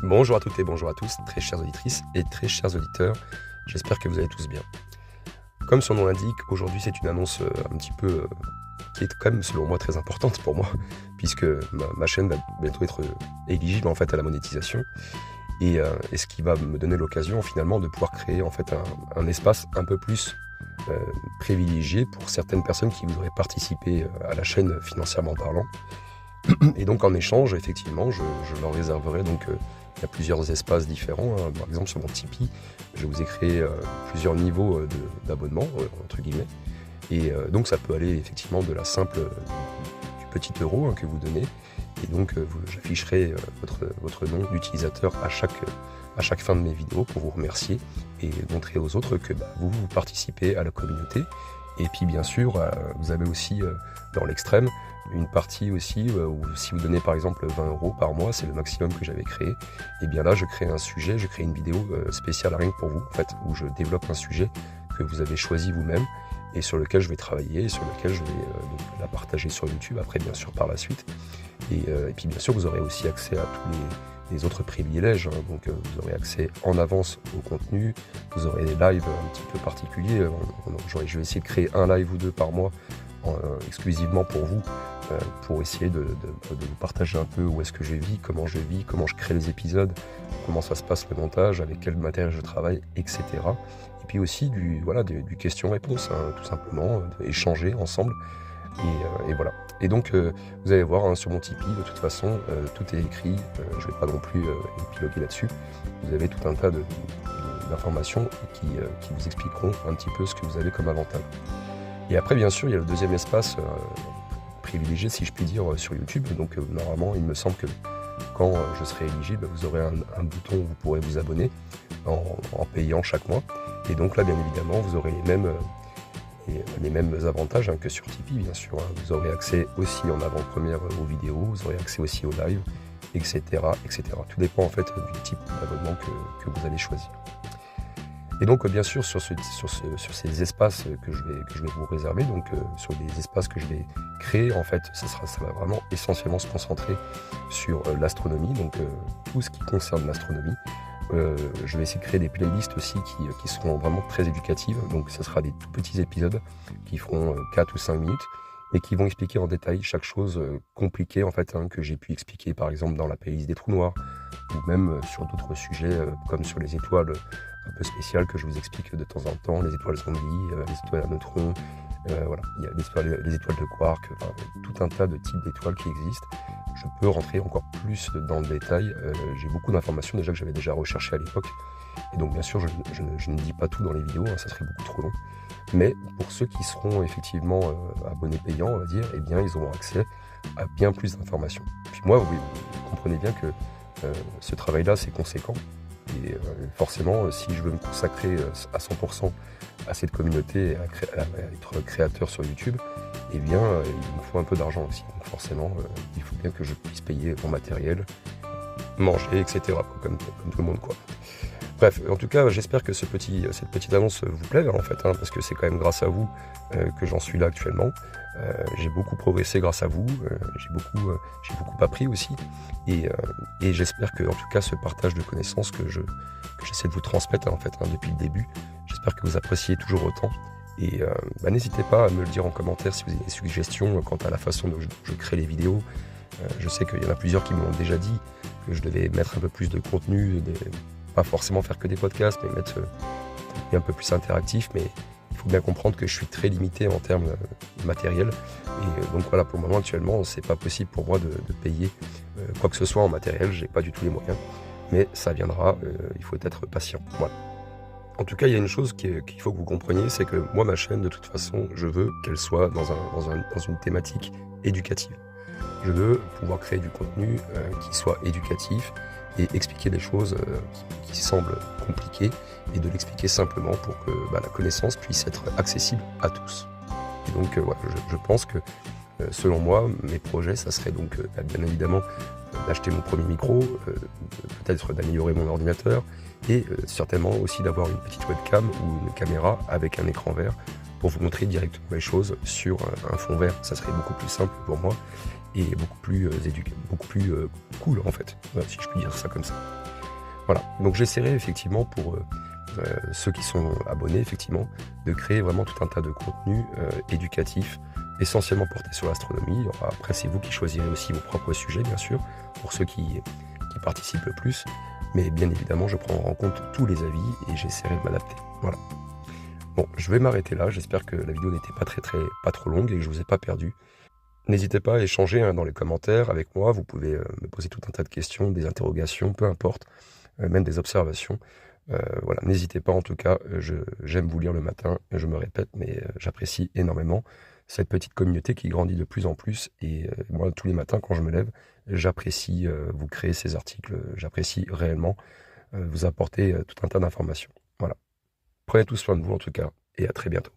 Bonjour à toutes et bonjour à tous, très chères auditrices et très chers auditeurs, j'espère que vous allez tous bien. Comme son nom l'indique, aujourd'hui c'est une annonce un petit peu qui est quand même selon moi très importante pour moi, puisque ma chaîne va bientôt être éligible en fait à la monétisation, et ce qui va me donner l'occasion finalement de pouvoir créer en fait un espace un peu plus privilégié pour certaines personnes qui voudraient participer à la chaîne financièrement parlant. Et donc en échange, effectivement, je leur réserverai donc il y a plusieurs espaces différents. Par exemple, sur mon Tipeee, je vous ai créé plusieurs niveaux d'abonnement, entre guillemets. Et donc ça peut aller effectivement de la simple du petit euro que vous donnez. Et donc j'afficherai votre nom d'utilisateur à chaque fin de mes vidéos pour vous remercier et montrer aux autres que vous participez à la communauté. Et puis bien sûr, vous avez aussi dans l'extrême une partie aussi où si vous donnez par exemple 20 € par mois, c'est le maximum que j'avais créé, et bien là je crée un sujet, je crée une vidéo spéciale rien que pour vous en fait, où je développe un sujet que vous avez choisi vous-même et sur lequel je vais travailler, et sur lequel je vais donc la partager sur YouTube après bien sûr par la suite. Et puis bien sûr vous aurez aussi accès à tous les autres privilèges, donc vous aurez accès en avance au contenu, vous aurez des lives un petit peu particuliers, je vais essayer de créer un live ou deux par mois exclusivement pour vous, pour essayer de vous partager un peu où est-ce que je vis, comment je crée les épisodes, comment ça se passe le montage, avec quel matériel je travaille, etc. Et puis aussi du question-réponse, tout simplement, échanger ensemble. Et voilà. Et donc, vous allez voir sur mon Tipeee, de toute façon, tout est écrit. Je ne vais pas non plus épiloguer là-dessus. Vous avez tout un tas d'informations qui vous expliqueront un petit peu ce que vous avez comme avantage. Et après, bien sûr, il y a le deuxième espace privilégié, si je puis dire, sur YouTube. Donc, normalement, il me semble que quand je serai éligible, vous aurez un bouton où vous pourrez vous abonner en payant chaque mois. Et donc là, bien évidemment, vous aurez les mêmes avantages que sur Tipeee, bien sûr. Vous aurez accès aussi en avant-première aux vidéos, vous aurez accès aussi aux lives, etc., etc. Tout dépend en fait du type d'abonnement que vous allez choisir. Et donc bien sûr sur ces espaces que je vais vous réserver, donc sur les espaces que je vais créer, en fait ça va vraiment essentiellement se concentrer sur l'astronomie, donc tout ce qui concerne l'astronomie. Je vais essayer de créer des playlists aussi qui seront vraiment très éducatives, donc ce sera des tout petits épisodes qui feront 4 ou 5 minutes et qui vont expliquer en détail chaque chose compliquée en fait, que j'ai pu expliquer par exemple dans la playlist des trous noirs, ou même sur d'autres sujets comme sur les étoiles un peu spéciales que je vous explique de temps en temps, les étoiles zombies, les étoiles à neutrons, voilà, il y a les étoiles de quark, tout un tas de types d'étoiles qui existent. Je peux rentrer encore plus dans le détail, j'ai beaucoup d'informations déjà que j'avais déjà recherchées à l'époque, et donc bien sûr je ne dis pas tout dans les vidéos, ça serait beaucoup trop long, mais pour ceux qui seront effectivement abonnés payants, on va dire, eh bien ils auront accès à bien plus d'informations. Puis moi, vous comprenez bien que ce travail-là c'est conséquent, et forcément si je veux me consacrer à 100% à cette communauté, à être créateur sur YouTube, eh bien il me faut un peu d'argent aussi, donc forcément il faut bien que je puisse payer mon matériel, manger, etc. Comme tout le monde quoi. Bref, en tout cas, j'espère que cette petite annonce vous plaît en fait, parce que c'est quand même grâce à vous que j'en suis là actuellement. J'ai beaucoup progressé grâce à vous, j'ai beaucoup appris aussi, et j'espère que en tout cas ce partage de connaissances que j'essaie de vous transmettre en fait depuis le début, j'espère que vous appréciez toujours autant. Et n'hésitez pas à me le dire en commentaire si vous avez des suggestions quant à la façon dont je crée les vidéos. Je sais qu'il y en a plusieurs qui m'ont déjà dit que je devais mettre un peu plus de contenu, pas forcément faire que des podcasts, mais mettre un peu plus interactif, mais il faut bien comprendre que je suis très limité en termes matériel, et donc voilà, pour le moment actuellement c'est pas possible pour moi de payer quoi que ce soit en matériel, j'ai pas du tout les moyens, mais ça viendra, il faut être patient, voilà. En tout cas, il y a une chose qu'il faut que vous compreniez, c'est que moi ma chaîne de toute façon, je veux qu'elle soit dans une thématique éducative. Je veux pouvoir créer du contenu qui soit éducatif et expliquer des choses qui semblent compliquées, et de l'expliquer simplement pour que la connaissance puisse être accessible à tous. Et donc voilà, je pense que selon moi, mes projets, ça serait donc bien évidemment d'acheter mon premier micro, peut-être d'améliorer mon ordinateur, et certainement aussi d'avoir une petite webcam ou une caméra avec un écran vert pour vous montrer directement les choses sur un fond vert. Ça serait beaucoup plus simple pour moi et beaucoup plus cool en fait, voilà, si je puis dire ça comme ça. Voilà, donc j'essaierai effectivement pour ceux qui sont abonnés, effectivement, de créer vraiment tout un tas de contenus éducatifs, essentiellement portés sur l'astronomie. Après, c'est vous qui choisirez aussi vos propres sujets, bien sûr, pour ceux qui participent le plus. Mais bien évidemment, je prends en compte tous les avis et j'essaierai de m'adapter. Voilà. Bon, je vais m'arrêter là. J'espère que la vidéo n'était pas trop longue et que je vous ai pas perdu. N'hésitez pas à échanger dans les commentaires avec moi. Vous pouvez me poser tout un tas de questions, des interrogations, peu importe, même des observations. Voilà, n'hésitez pas en tout cas. J'aime vous lire le matin. Je me répète, mais j'apprécie énormément cette petite communauté qui grandit de plus en plus. Et moi, tous les matins, quand je me lève, j'apprécie vous créer ces articles. J'apprécie réellement vous apporter tout un tas d'informations. Voilà. Prenez tous soin de vous en tout cas et à très bientôt.